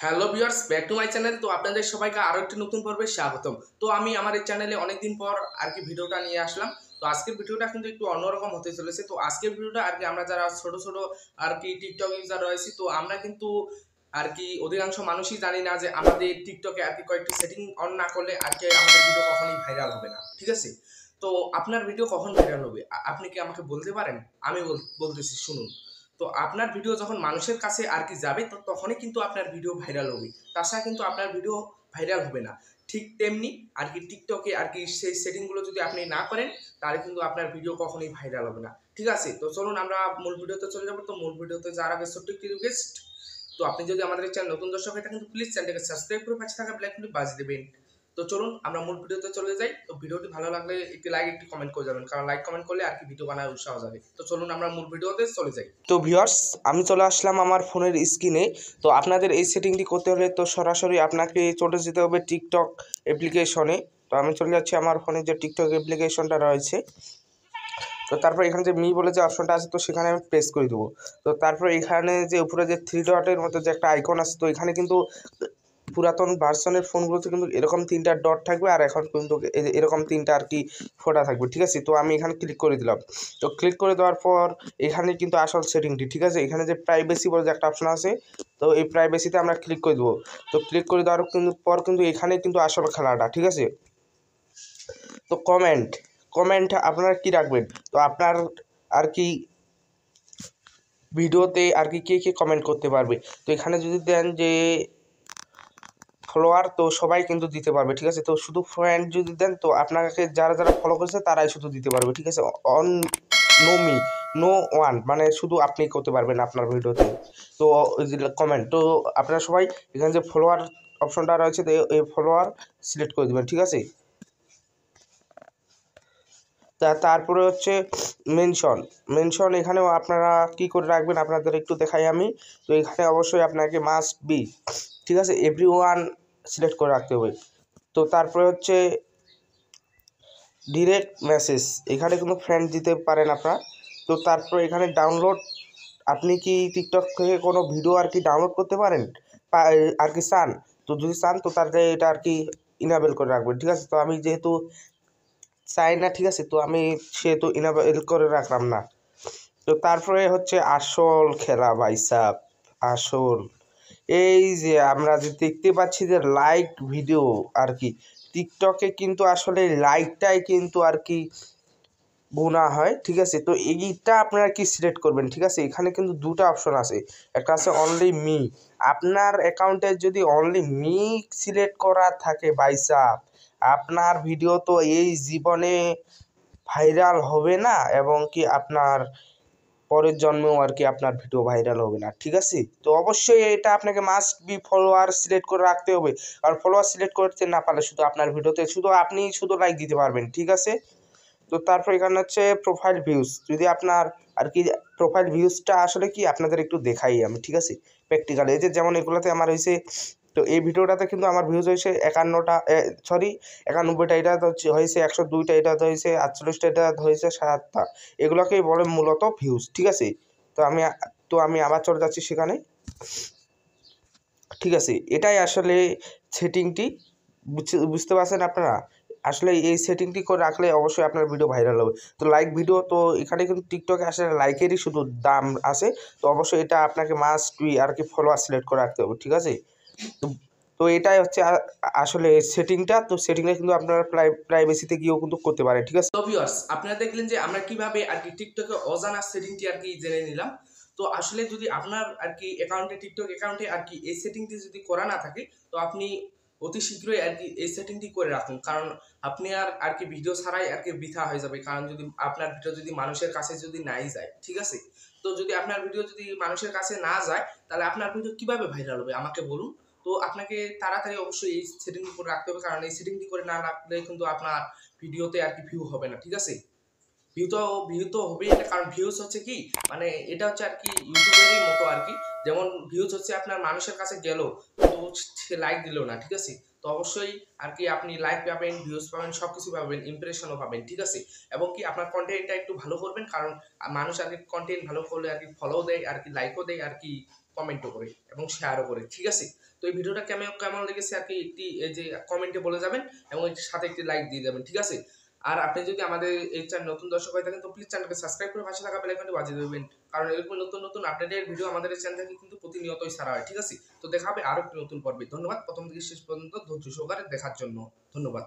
Hello viewers, back to my channel. তো আপনাদের সবাইকে আরো একটি নতুন পর্বে স্বাগতম। তো আমি আমার এই চ্যানেলে অনেকদিন পর আর কি ভিডিওটা নিয়ে আসলাম। তো আজকের ভিডিওটা কিন্তু একটু অন্যরকম হতে চলেছে। তো আজকের ভিডিওটা আর কি আমরা যারা ছোট ছোট আর কি টিকটক ইউজার রয়েছি, তো আমরা কিন্তু আর কি অধিকাংশ মানুষই জানি না যে আমাদের টিকটকে আর কি কয়েকটি সেটিং অন না করলে আর কি আমাদের ভিডিও কখনোই ভাইরাল হবে না, ঠিক আছে? তো আপনার ভিডিও কখন ভাইরাল হবে আপনি কি আমাকে বলতে পারেন? আমি বলতেছি, শুনুন। তো আপনার ভিডিও যখন মানুষের কাছে আর কি যাবে, তো তখনই কিন্তু আপনার ভিডিও ভাইরাল হবে। তাছাড়া কিন্তু আপনার ভিডিও ভাইরাল হবে না। ঠিক তেমনি আর কি টিকটকে আর কি সেই সেটিংগুলো যদি আপনি না করেন, তাহলে কিন্তু আপনার ভিডিও কখনোই ভাইরাল হবে না, ঠিক আছে? তো চলুন আমরা মূল ভিডিওতে চলে যাবো। তো মূল ভিডিওতে যাওয়ার আগে ছোট্ট একটি রিকোয়েস্ট, তো আপনি যদি আমাদের চ্যানেল নতুন দর্শক হয়ে থাকেন, তো প্লিজ চ্যানেলটাকে সাবস্ক্রাইব করে পাশে থাকা বেল আইকনটি বাজিয়ে দেবেন। তো চলুন আমরা মূল ভিডিওতে চলে যাই। তো ভিডিওটি ভালো লাগলে একটি লাইক, একটি কমেন্ট করে যাবেন, কারণ লাইক কমেন্ট করলে আর কি ভিডিও বানার উৎসাহ যাবে। তো চলুন আমরা মূল ভিডিওতে চলে যাই। তো ভিউয়ার্স, আমি চলে আসলাম আমার ফোনের স্ক্রিনে। তো আপনাদের এই সেটিংটি করতে হলে তো সরাসরি আপনাকে চলে যেতে হবে টিকটক অ্যাপ্লিকেশনে। তো আমি চলে যাচ্ছি আমার ফোনে যে টিকটক অ্যাপ্লিকেশনটা রয়েছে। তো তারপর এখানে যে মি বলে যে অপশনটা আছে, তো সেখানে আমি প্রেস করে দেবো। তো তারপর এখানে যে উপরে যে থ্রি ডটের মতো যে একটা আইকন আছে, তো এখানে কিন্তু পুরাতন ভার্সনের ফোনগুলোতে কিন্তু এরকম তিনটা ডট থাকবে, আর এখন কিন্তু এরকম তিনটা আর কি ফোটা থাকবে, ঠিক আছে? তো আমি এখানে ক্লিক করে দিলাম। তো ক্লিক করে দেওয়ার পর এখানে কিন্তু আসল সেটিংটি, ঠিক আছে? এখানে যে প্রাইভেসি বলে যে একটা অপশন আছে, তো এই প্রাইভেসিতে আমরা ক্লিক করে দেবো। তো ক্লিক করে দেওয়ার পর কিন্তু এখানে কিন্তু আসল খেলাটা, ঠিক আছে? তো কমেন্ট আপনারা কি রাখবেন? তো আপনার আর কি ভিডিওতে আর কি কে কমেন্ট করতে পারবে, তো এখানে যদি দেন যে ফলোয়ার, তো সবাই কিন্তু দিতে পারবে, ঠিক আছে? তো শুধু ফ্রেন্ড যদি দেন, তো আপনাকে যারা যারা ফলো করেছে তারাই শুধু দিতে পারবে, ঠিক আছে? On no me, no one, মানে শুধু আপনি করতে পারবেন আপনার ভিডিওতে। তো কমেন্ট, তো আপনারা সবাই এখানে যে ফলোয়ার অপশনটা রয়েছে, তো এই ফলোয়ার সিলেক্ট করে দেবেন, ঠিক আছে? তারপরে হচ্ছে মেনশন এখানেও আপনারা কি করে রাখবেন আপনাদের একটু দেখাই আমি। তো এখানে অবশ্যই আপনাকে মাস্ট বি, ঠিক আছে, এভরিওয়ান সিলেক্ট করে রাখতে হবে। তো তারপরে হচ্ছে ডিরেক্ট মেসেজ, এখানে কিন্তু ফ্রেন্ড দিতে পারেন আপনারা। তো তারপরে এখানে ডাউনলোড, আপনি কি টিকটক থেকে কোনো ভিডিও আর কি ডাউনলোড করতে পারেন আর কি চান, তো যদি চান তো তার এটা আর কি ইনাবেল করে রাখবেন, ঠিক আছে? তো আমি যেহেতু চাই না, ঠিক আছে, তো আমি সেহেতু ইনাবেল করে রাখলাম না। তো তারপরে হচ্ছে আসল খেলা ভাই সাব, আসল এই যে আমরা যে দেখতে পাচ্ছি যে লাইক ভিডিও আর কি টিকটকে কিন্তু আসলে লাইকটাই কিন্তু আর কি গোনা হয়, ঠিক আছে? তো এইটা আপনারা কি সিলেক্ট করবেন, ঠিক আছে? এখানে কিন্তু দুটো অপশন আছে, একটা আছে অনলি মি। আপনার অ্যাকাউন্টে যদি অনলি মি সিলেক্ট করা থাকে ভাই সাব, আপনার ভিডিও তো এই জীবনে ভাইরাল হবে না, এবং কি আপনার পরের জন্মেও আর কি আপনার ভিডিও ভাইরাল হবে না, ঠিক আছে? তো অবশ্যই এটা আপনাকে মাস্ট বি ফলোয়ার সিলেক্ট করে রাখতে হবে। আর ফলোয়ার সিলেক্ট করতে না পারলে শুধু আপনার ভিডিওতে শুধু আপনি শুধু লাইক দিতে পারবেন, ঠিক আছে? তো তারপর এখানে হচ্ছে প্রোফাইল ভিউজ, যদি আপনার আর কি প্রোফাইল ভিউজটা আসলে কি আপনাদের একটু দেখাই আমি, ঠিক আছে? প্র্যাকটিক্যাল এই যে যেমন এগুলোতে আমার হয়েছে, তো এই ভিডিওটাতে কিন্তু আমার ভিউজ হয়েছে 91টা, এটা হয়েছে 102টা, এটা হয়েছে 48টা, এটা হয়েছে 7টা। এগুলোকেই বলে মূলত ভিউজ, ঠিক আছে? তো আমি আবার চলে যাচ্ছি সেখানে, ঠিক আছে? এটাই আসলে সেটিংটি, বুঝতে পারছেন আপনারা? আসলে এই সেটিংটি করে রাখলে অবশ্যই আপনার ভিডিও ভাইরাল হবে। তো লাইক ভিডিও, তো এখানে কিন্তু টিকটকে আসলে লাইকেরই শুধু দাম আছে। তো অবশ্যই এটা আপনাকে মাস্ট বি আর কি ফলোয়ার সিলেক্ট করে রাখতে হবে, ঠিক আছে? তো তো এটাই হচ্ছে আসলে সেটিংটা। তো সেটিংটা কিন্তু আপনারা প্রাইভেসিতে গিয়েও কিন্তু করতে পারেন, ঠিক আছে? তো ভিউয়ার্স, আপনারা দেখলেন যে আমরা কিভাবে আর কি টিকটকে অজানা সেটিংটি আর কি জেনে নিলাম। তো আসলে যদি আপনার আর কি টিকটক অ্যাকাউন্টে আর কি এই সেটিংটি যদি করা না থাকে, তো আপনি অতি শীঘ্রই আর কি এই সেটিংটি করে রাখুন, কারণ আপনি আর কি ভিডিও ছাড়াই আর কি বৃথা হয়ে যাবে, কারণ যদি আপনার ভিডিও যদি মানুষের কাছে যদি নাই যায়, ঠিক আছে? তো যদি আপনার ভিডিও যদি মানুষের কাছে না যায়, তাহলে আপনার ভিডিও কিভাবে ভাইরাল হবে আমাকে বলুন। তো আপনাকে তাড়াতাড়ি অবশ্যই এই সেটিংটি করে রাখতে হবে, কারণ এই সেটিংটি করে না রাখলে কিন্তু আপনার ভিডিওতে আর কি ভিউ হবে না, ঠিক আছে? ভিউ তো হবেই না, কারণ ভিউজ হচ্ছে কি মানে এটা হচ্ছে আর কি ইউটিউবেরই মতো আর কি। যেমন ভিউজ হচ্ছে আপনার মানুষের কাছে গেল কিন্তু সে লাইক দিল না, ঠিক আছে। তো অবশ্যই আর কি আপনি লাইক পাবেন, ভিউজ পাবেন, সবকিছু পাবেন, ইমপ্রেশনও পাবেন, ঠিক আছে। এবং কি আপনার কন্টেন্টটা একটু ভালো করবেন, কারণ মানুষ আর কি কন্টেন্ট ভালো করলে আর কি ফলো দেয়, আর কি লাইকও দেয়, আর কি কমেন্টও করে এবং শেয়ারও করে, ঠিক আছে। তো এই ভিডিওটা কেমন কেমন লেগেছে আর কি একটি এই যে কমেন্টে বলে যাবেন এবং এর সাথে একটি লাইক দিয়ে যাবেন, ঠিক আছে। আর আপনি যদি আমাদের এই চ্যানেল নতুন দর্শক হয়ে থাকেন তো প্লিজ চ্যানেলকে সাবস্ক্রাইব করে পাশে থাকা বেল আইকনটি বাজিয়ে দেবেন, কারণ এরকম নতুন নতুন আপডেটের ভিডিও আমাদের এই চ্যানেল থেকে কিন্তু প্রতিনিয়তই ছাড়া হয়, ঠিক আছে। তো দেখা হবে আরো একটি নতুন পর্বে। ধন্যবাদ প্রথম থেকে শেষ পর্যন্ত ধৈর্য সহকারে দেখার জন্য। ধন্যবাদ।